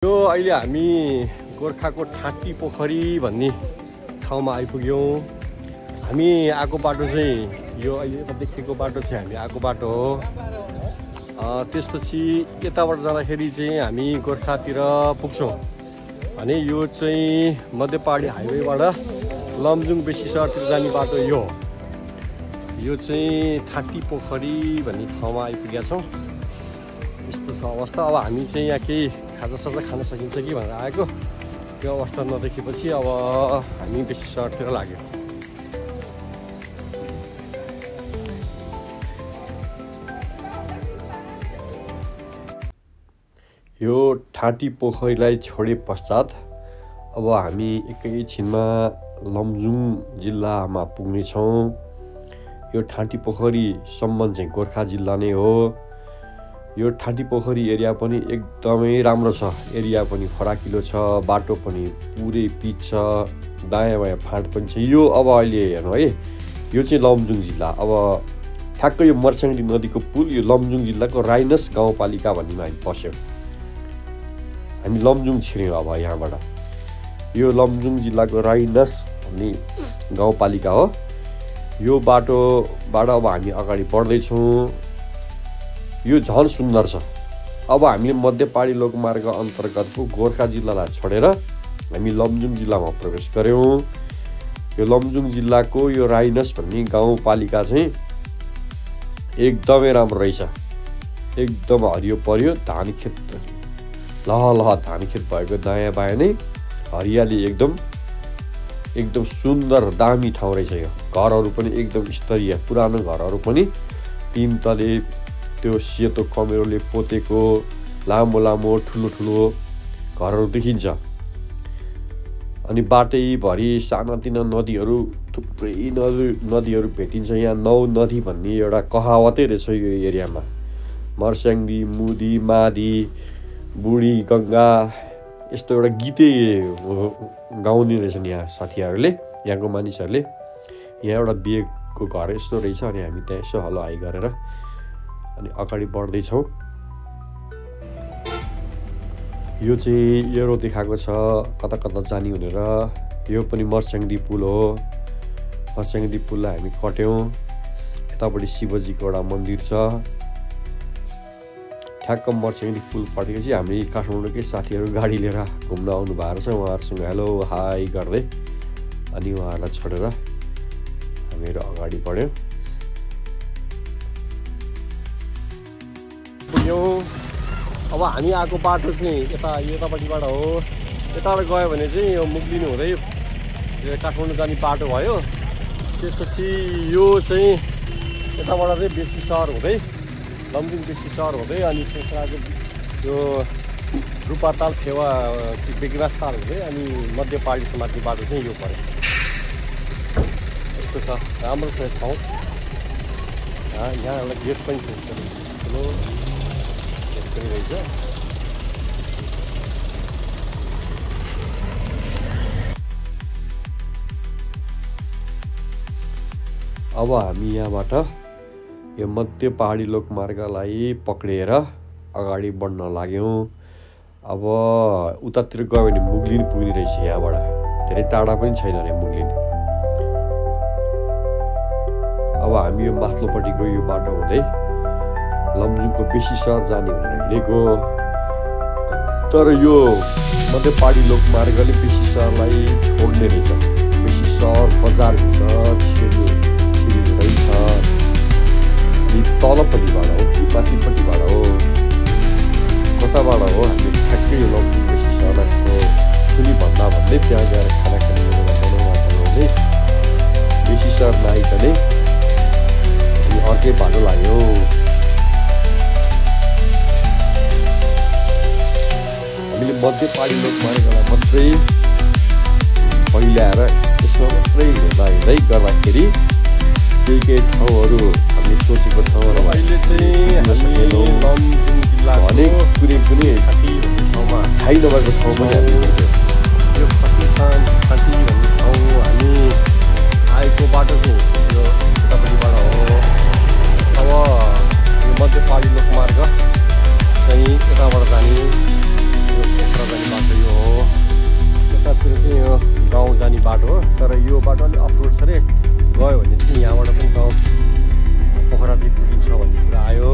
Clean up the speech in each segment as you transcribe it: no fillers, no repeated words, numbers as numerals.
यो अहिले हामी गोर्खाको ठाटी पोखरी भन्ने ठाउँमा आइपुग्यौँ। हामी आएको बाटो चाहिँ यो अहिले यता देखेको बाटो चाहिँ हामी आएको बाटो हो। त्यसपछि यताबाट जाँदाखेरि चाहिँ हामी गोर्खातिर पुग्छौँ भने यो चाहिँ मध्य पहाडी हाइवेबाट लमजुङ बेसी सहरतिर जाने बाटो यो चाहिँ ठाटी पोखरी भन्ने ठाउँमा आइपुगेका छौँ। यस्तो छ अवस्था। अब हामी चाहिँ यहाँ केही खाजासाजा खान सकिन्छ कि भनेर आएको। यो अवस्था नदेखेपछि अब हामी बेसी सहरतिर लाग्यो। यो ठाटी पोखरीलाई छोडे पश्चात अब हामी एकैछिनमा लमजुङ जिल्लामा पुग्नेछौँ। यो ठाटी पोखरीसम्म चाहिँ गोर्खा जिल्ला नै हो। यो ठाटी पोखरी एरिया पनि एकदमै राम्रो छ। एरिया पनि फराकिलो छ, बाटो पनि पुरै पिच छ, दायाँ बायाँ फाँट पनि छ। यो अब अहिले हेर्नु है, यो चाहिँ लमजुङ जिल्ला। अब ठ्याक्कै यो मर्स्याङ्दी नदीको पुल यो लमजुङ जिल्लाको राइनस गाउँपालिका भन्नेमा हामी पस्यौँ। हामी लमजुङ छिर्यौँ अब यहाँबाट। यो लमजुङ जिल्लाको राइनस भन्ने गाउँपालिका हो। यो बाटोबाट अब हामी अगाडि बढ्दैछौँ। यो झन् सुन्दर छ। अब हामीले मध्य पहाडी लोकमार्ग अन्तर्गतको गोर्खा जिल्लालाई छोडेर हामी लमजुङ जिल्लामा प्रवेश गऱ्यौँ। यो लमजुङ जिल्लाको यो राइनस भन्ने गाउँपालिका चाहिँ एकदमै राम्रो रहेछ। एकदम हरियो परियो, धान खेत लह धान खेत भएको दायाँ बायाँ नै हरियाली एकदम सुन्दर दामी ठाउँ रहेछ। यो घरहरू पनि एकदम स्तरीय, पुरानो घरहरू पनि तीन तले त्यो सेतो कमेरोले पोतेको लामो ठुलो घरहरू देखिन्छ। अनि बाटैभरि सानातिना नदीहरू, थुप्रै नदीहरू भेटिन्छ। यहाँ 9 नदी भन्ने एउटा कहावतै रहेछ यो एरियामा। मर्स्याङ्दी, मुदी, मादी, बुढी गङ्गा यस्तो एउटा गीतै गाउने रहेछन् यहाँ साथीहरूले, यहाँको मानिसहरूले। यहाँ एउटा बिहेको घर यस्तो रहेछ। अनि हामी त्यहाँ यसो हलो हाई गरेर अनि अगाडि बढ्दैछौँ। यो चाहिँ एरो देखाएको छ कता कता जाने भनेर। यो पनि मर्स्याङ्दी पुल हो। मर्स्याङ्दी पुललाई हामी कट्यौँ। यतापट्टि शिवजीको एउटा मन्दिर छ। ठ्याक्क मर्स्याङ्दी पुल पटेपछि हामी काठमाडौँकै साथीहरू गाडी लिएर घुम्न आउनु भएको छ। उहाँहरूसँग हेलो हाई गर्दै अनि उहाँहरूलाई छोडेर हामीहरू अगाडि बढ्यौँ। अब हामी आएको बाटो चाहिँ यतापट्टिबाट हो। यताबाट गयो भने चाहिँ यो मुगलिन हुँदै काठमाडौँ जाने बाटो भयो। त्यसपछि यो चाहिँ यताबाट चाहिँ बेसी सहर हुँदै लमजुङ बेसी सहर हुँदै अनि त्यसबाट यो रूपाताल फेवा बेगनासताल हुँदै अनि मध्य पहाडी समाजको बाटो चाहिँ यो पऱ्यो। यस्तो छ, राम्रो छ ठाउँ। यहाँ एउटा गेट पनि छ, ठुलो गेट पनि रहेछ। अब हामी यहाँबाट यो मध्य पहाडी लोकमार्गलाई पक्रिएर अगाडि बढ्न लाग्यौँ। अब उतातिर गयो भने मुगलिन पुग्ने रहेछ। यहाँबाट धेरै टाढा पनि छैन अरे मुगलिन। अब हामी यो माथिल्लोपट्टिको यो बाटो हुँदै लमजुङको बेसी सहर जाने भनेर हिँडेको। तर यो मध्य पहाडी लोकमार्गले बेसी सहरलाई छोड्ने रहेछ। बेसी सहर बजारभित्र छिर्ने रहेछ। तलपट्टिबाट हो कि माथिपट्टिबाट हो, कताबाट हो हामीले ठ्याक्कै लमजुङ बेसी सहरलाई छुनी भन्दै त्यहाँ गएर खाना खाने बनाउँदै बेसी सहर नआइकनै हामी अर्कै बाटो लाग्यो। हामीले मध्य पहाडी लोकमार्गलाई मात्रै पहिल्याएर यसमा मात्रै हिँड्दै गर्दाखेरि केही ठाउँहरू हामीले सोचेको ठाउँहरू अहिले चाहिँ हामी लमजुङ जिल्लाको अनेक कुनै पनि ठाउँमा थाहै नभएको ठाउँ पनि हामी गर्थ्यौँ। यो ठाटी भन्ने ठाउँ हामी आएको बाटो चाहिँ यो यतापट्टिबाट हो। अब यो मध्य पहाडी लोकमार्ग चाहिँ यताबाट जाने यो पोखरा जाने बाटो यो हो। यतातिर चाहिँ यो गाउँ जाने बाटो हो, तर यो बाटो अलिक अफरोड छ रे। गयो भने चाहिँ यहाँबाट पनि गाउँ पोखरा चाहिँ पुगिन्छ भन्ने कुरा आयो।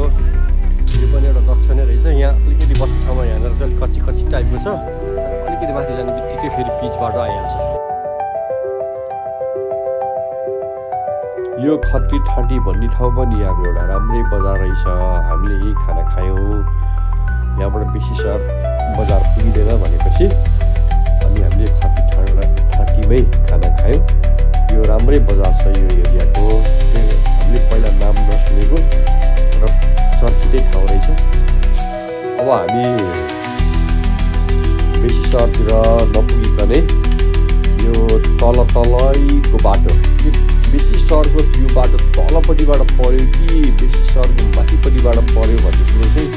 यो पनि एउटा जक्सनै रहेछ। यहाँ अलिकति बस्ने ठाउँमा यहाँनिर चाहिँ अलिक कच्ची कच्ची टाइपको छ। अलिकति माथि जाने बित्तिकै फेरि पिच बाटो आइहाल्छ। यो खत्री ठाँटी भन्ने ठाउँ पनि यहाँको एउटा राम्रै बजार रहेछ। हामीले यहीँ खाना खायौँ। यहाँबाट बेसी सहर बजार पुगिँदैन भनेपछि अनि हामीले खत्री ठाँटीमै खाना खायौँ। यो राम्रै बजार छ यो एरियाको। हामीले पहिला नाम नसुनेको र चर्चितै ठाउँ रहेछ। अब हामी बेसी सहरतिर नपुगिकनै यो तलैको बाटो, बेसी सहरको यो बाटो तलपट्टिबाट पऱ्यो कि बेसी सहरको माथिपट्टिबाट पऱ्यो भन्ने कुरो चाहिँ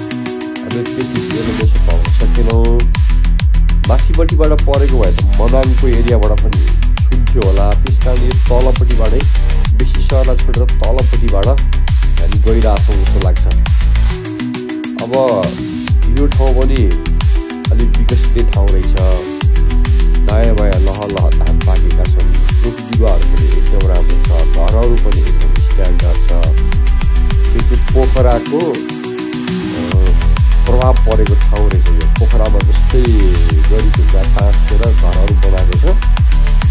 हामीले त्यति हेर्नु पाउन सकेनौँ। माथिपट्टिबाट परेको भए त मनाङको एरियाबाट पनि छुन्थ्यो होला। त्यस कारणले तलपट्टिबाटै बेसी सहरलाई छोडेर तलपट्टिबाट हामी गइरहेछौँ जस्तो लाग्छ। अब यो ठाउँ पनि अलिक विकसितै ठाउँ रहेछ। दायाँ बायाँ लह धान पाकेका छन्। रुख बिरुवाहरू पनि एकदम राम्रो छ। घरहरू पनि एकदम स्ट्यान्डर्ड छ। त्यो चाहिँ पोखराको प्रभाव परेको ठाउँ रहेछ। यो पोखरामा जस्तै गरी ढुङ्गा तासेर घरहरू बनाएको छ।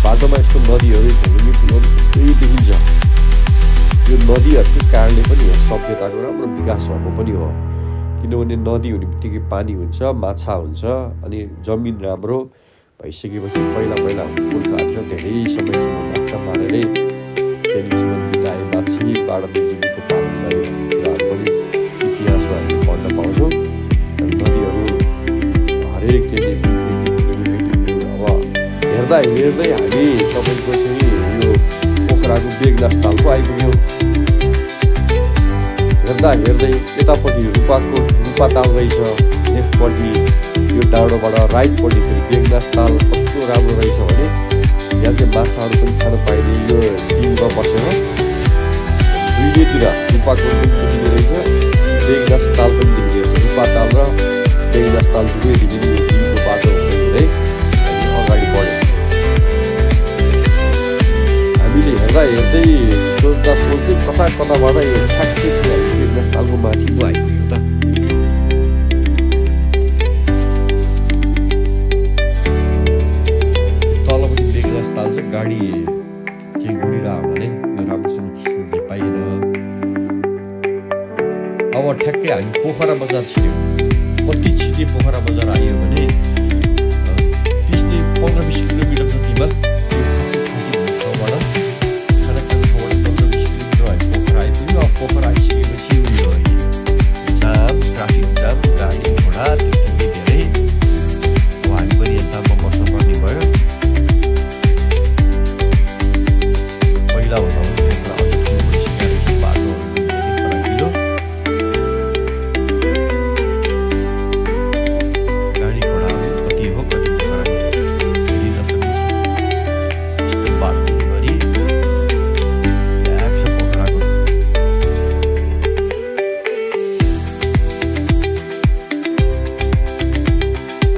बाटोमा यस्तो नदीहरू झुलुमी पुलहरू थुप्रै देखिन्छ। यो नदीहरूको कारणले पनि सभ्यताको राम्रो विकास भएको पनि हो। किनभने नदी हुने बित्तिकै पानी हुन्छ, माछा हुन्छ, अनि जमिन राम्रो भइसकेपछि पहिला पुर्खाहरूले धेरै समयसम्म माछा मारेरै त्यहाँदेखि जीवन बिताए, माछीबाट जीविको पालन गरे भन्ने कुराहरू पनि इतिहासमा हामीले पढ्न पाउँछौँ। नदीहरू हरेक चाहिँ अब हेर्दा हामी तपाईँको चाहिँ यो पोखराको बेगनाथ तालको आइपुग्यौँ। हेर्दा यतापट्टि रूपा ताल रहेछ। लेफ्टपट्टि यो डाँडोबाट राइटपट्टि फेरि बेगनाथ ताल कस्तो राम्रो रहेछ भने यहाँ चाहिँ माछाहरू पनि खान पाइने। यो डिङमा बसेर दुईतिर रूपाको पनि देखिने रहेछ, बेगनाथ ताल पनि देखिने रहेछ। रूपा ताल र बेगनाथ ताल दुवै देखिने डिङको बाटो हुँदै हामी अगाडि बढ्यौँ। हामीले हेर्दै सोच्दै कताबाट यो ठ्याक्कै बेगनाथ तालको माथि पो आइपुग्यो त। तलपट्टि बेगनाथ ताल चाहिँ गाडी केही गुडिरहेको भने यो राम्रोसँग खिच्नु पाइएन। अब ठ्याक्कै हामी पोखरा बजार छिर्यौँ। कति छिटे पोखरा बजार आयो भने 15-20 किलोमिटर जतिमा यो ठाउँबाट खाना खाने ठाउँबाट 15-20 किलोमिटर हामी पोखरा आइपुग्यो। अब पोखरा आइसकेपछि उयो जाम, ट्राफिक जाम, गाडी घोडा त्यतिकै धेरै। अब हामी पनि यहाँ जाममा बस्नुपर्ने भयो। पहिला हुँदा अझ ठुलो भइसकेको बाटोहरू धेरै खराबिलो। गाडी घोडाहरू कति हो कति खराब हिँडिन सकिन्छ। यस्तो बाटोभरि ब्याग छ पोखराको।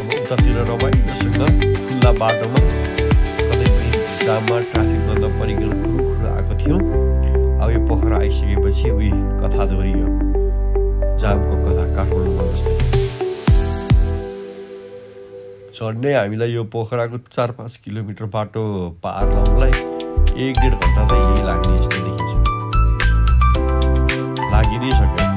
अब उतातिर रमाइलोसँग खुल्ला बाटोमा कतै पनि जाममा ट्राफिकमा नपरिकन खुरुखुरु आएको थियो। अब यो पोखरा आइसकेपछि उही कथा दोहोरियो, जामको कथा काठमाडौँमा जस्तै। झन्डै हामीलाई यो पोखराको 4-5 किलोमिटर बाटो पार लाउनलाई 1-1.5 घन्टा त यही लाग्ने जस्तो देखिन्छ। लागि नै सक्यो।